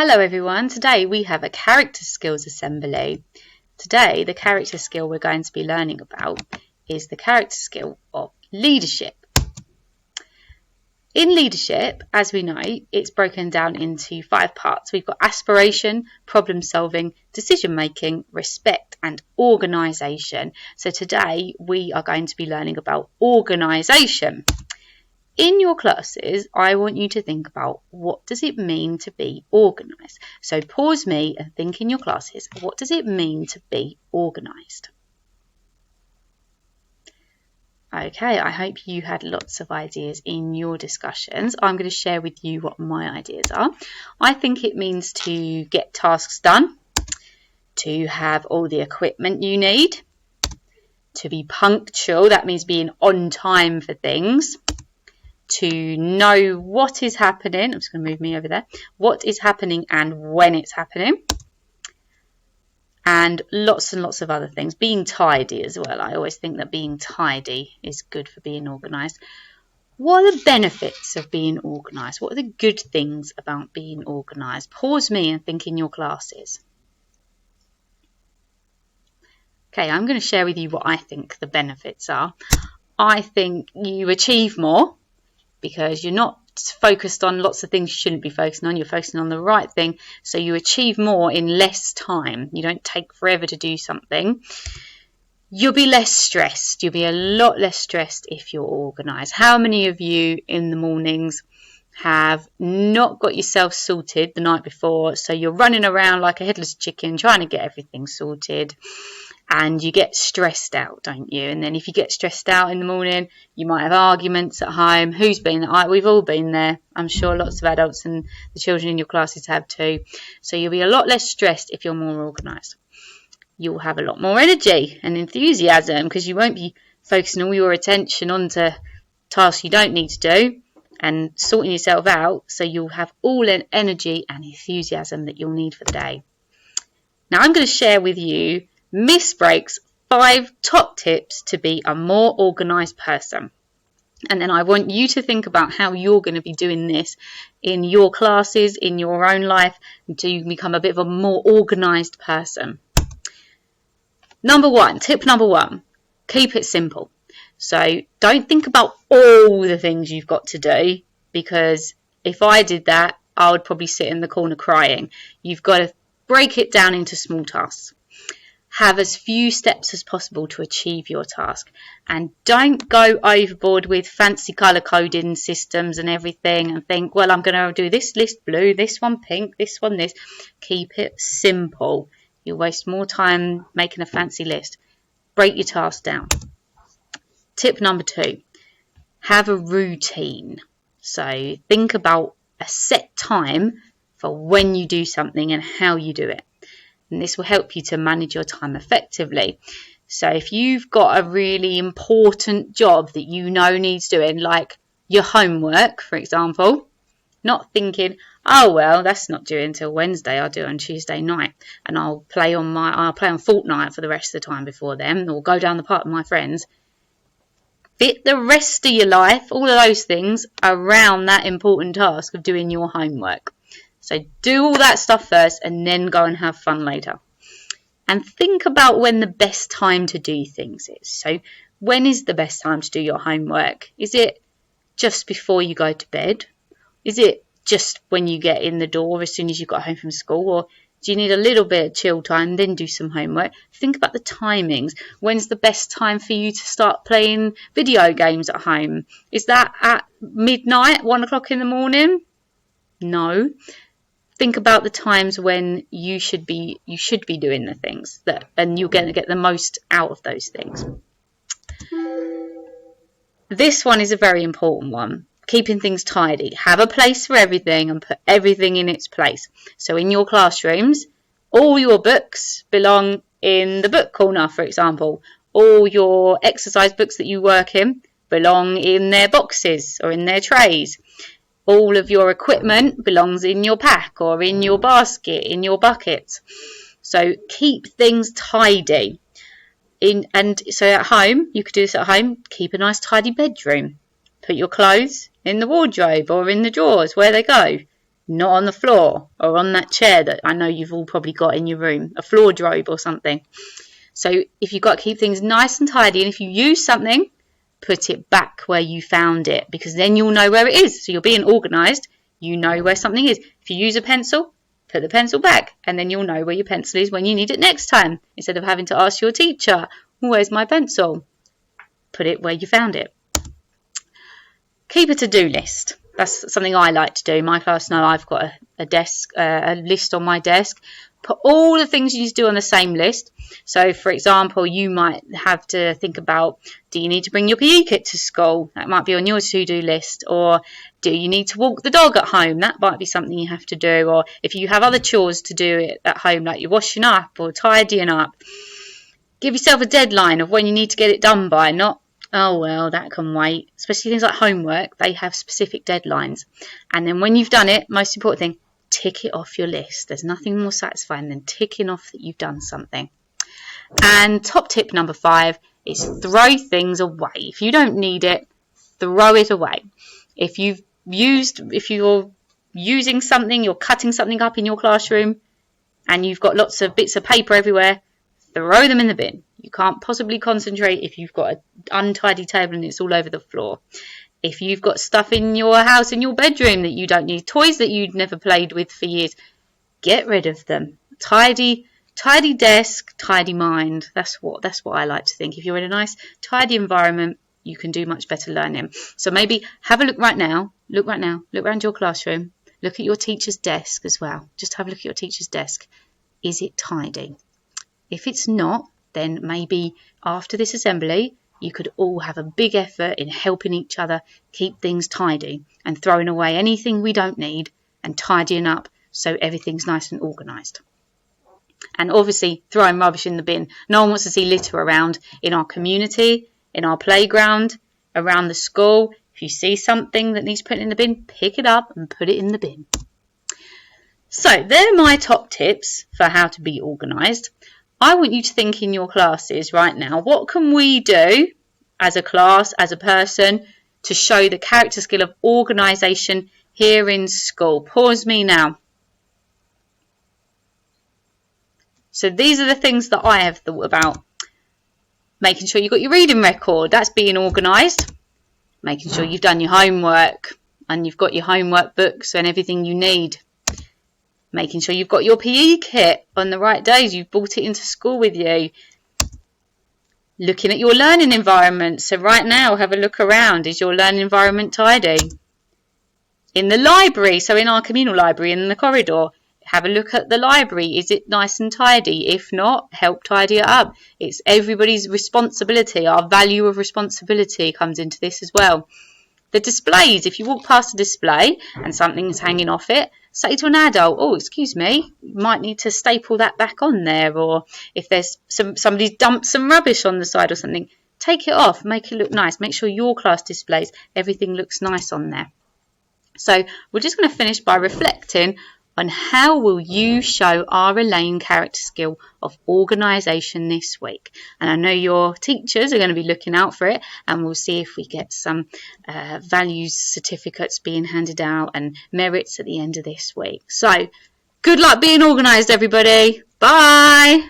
Hello everyone, today we have a character skills assembly. Today the character skill we're going to be learning about is the character skill of leadership. In leadership, as we know, it's broken down into 5 parts. We've got aspiration, problem solving, decision making, respect and organisation. So today we are going to be learning about organisation. In your classes, I want you to think about what does it mean to be organised. So pause me and think in your classes, what does it mean to be organised? Okay, I hope you had lots of ideas in your discussions. I'm going to share with you what my ideas are. I think it means to get tasks done, to have all the equipment you need, to be punctual, that means being on time for things, to know what is happening, I'm just going to move me over there, what is happening and when it's happening, and lots of other things. Being tidy as well. I always think that being tidy is good for being organised. What are the benefits of being organised? What are the good things about being organised? Pause me and think in your classes. Okay, I'm going to share with you what I think the benefits are. I think you achieve more, because you're not focused on lots of things you shouldn't be focusing on. You're focusing on the right thing, so you achieve more in less time. You don't take forever to do something. You'll be less stressed. You'll be a lot less stressed if you're organised. How many of you in the mornings have not got yourself sorted the night before, so you're running around like a headless chicken trying to get everything sorted? And you get stressed out, don't you? And then if you get stressed out in the morning, you might have arguments at home. Who's been there? We've all been there. I'm sure lots of adults and the children in your classes have too. So you'll be a lot less stressed if you're more organised. You'll have a lot more energy and enthusiasm, because you won't be focusing all your attention onto tasks you don't need to do and sorting yourself out. So you'll have all the energy and enthusiasm that you'll need for the day. Now I'm going to share with you Miss Break's 5 top tips to be a more organised person. And then I want you to think about how you're going to be doing this in your classes, in your own life, until you become a bit of a more organised person. Tip number one, keep it simple. So don't think about all the things you've got to do, because if I did that, I would probably sit in the corner crying. You've got to break it down into small tasks. Have as few steps as possible to achieve your task, and don't go overboard with fancy colour coding systems and everything and think, well, I'm going to do this list blue, this one pink, this one this. Keep it simple. You'll waste more time making a fancy list. Break your task down. Tip number 2, have a routine. So think about a set time for when you do something and how you do it. And this will help you to manage your time effectively. So if you've got a really important job that you know needs doing, like your homework, for example, not thinking, oh well, that's not due until Wednesday, I'll do it on Tuesday night, and I'll play on Fortnite for the rest of the time before then, or go down the park with my friends. Fit the rest of your life, all of those things, around that important task of doing your homework. So do all that stuff first and then go and have fun later. And think about when the best time to do things is. So when is the best time to do your homework? Is it just before you go to bed? Is it just when you get in the door as soon as you got home from school? Or do you need a little bit of chill time, then do some homework? Think about the timings. When's the best time for you to start playing video games at home? Is that at midnight, 1 o'clock in the morning? No. Think about the times when you should be doing the things and you're going to get the most out of those things. This one is a very important one. Keeping things tidy. Have a place for everything and put everything in its place. So in your classrooms, all your books belong in the book corner, for example. All your exercise books that you work in belong in their boxes or in their trays. All of your equipment belongs in your pack or in your basket, in your bucket. So keep things tidy. So at home, you could do this at home, keep a nice tidy bedroom. Put your clothes in the wardrobe or in the drawers where they go. not on the floor or on that chair that I know you've all probably got in your room, a floor drobe or something. So if you've got to keep things nice and tidy, and if you use something, put it back where you found it, because then you'll know where it is. So you're being organised, you know where something is. If you use a pencil, put the pencil back, and then you'll know where your pencil is when you need it next time, instead of having to ask your teacher, where's my pencil? Put it where you found it. Keep a to-do list. That's something I like to do. My class know I've got a list on my desk. Put all the things you need to do on the same list. So, for example, you might have to think about, do you need to bring your PE kit to school? That might be on your to-do list. Or do you need to walk the dog at home? That might be something you have to do. Or if you have other chores to do at home, like you're washing up or tidying up, give yourself a deadline of when you need to get it done by, not, oh, well, that can wait. Especially things like homework, they have specific deadlines. And then when you've done it, most important thing, tick it off your list. There's nothing more satisfying than ticking off that you've done something. And top tip number 5 is throw things away. If you don't need it, throw it away. If you're using something, you're cutting something up in your classroom, and you've got lots of bits of paper everywhere, throw them in the bin. You can't possibly concentrate if you've got an untidy table and it's all over the floor. If you've got stuff in your house, in your bedroom that you don't need, toys that you've never played with for years, get rid of them. Tidy desk, tidy mind. That's what I like to think. If you're in a nice, tidy environment, you can do much better learning. So maybe have a look right now. Look around your classroom. Look at your teacher's desk as well. Just have a look at your teacher's desk. Is it tidy? If it's not, then maybe after this assembly, you could all have a big effort in helping each other keep things tidy and throwing away anything we don't need and tidying up so everything's nice and organised. And obviously throwing rubbish in the bin. No one wants to see litter around in our community, in our playground, around the school. If you see something that needs put in the bin, pick it up and put it in the bin. So they're my top tips for how to be organised. I want you to think in your classes right now, what can we do as a class, as a person, to show the character skill of organisation here in school? Pause me now. So these are the things that I have thought about. Making sure you've got your reading record, that's being organised. Making sure you've done your homework and you've got your homework books and everything you need. Making sure you've got your PE kit on the right days, you've brought it into school with you. Looking at your learning environment. So right now, have a look around. Is your learning environment tidy? In the library, so in our communal library, in the corridor, have a look at the library. Is it nice and tidy? If not, help tidy it up. It's everybody's responsibility. Our value of responsibility comes into this as well. The displays, if you walk past a display and something's hanging off it, say to an adult, oh, excuse me, you might need to staple that back on there. Or if there's somebody's dumped some rubbish on the side or something, take it off, make it look nice. Make sure your class displays, everything looks nice on there. So we're just going to finish by reflecting on how will you show our Elaine character skill of organisation this week. And I know your teachers are going to be looking out for it, and we'll see if we get some values certificates being handed out and merits at the end of this week. So good luck being organised, everybody. Bye.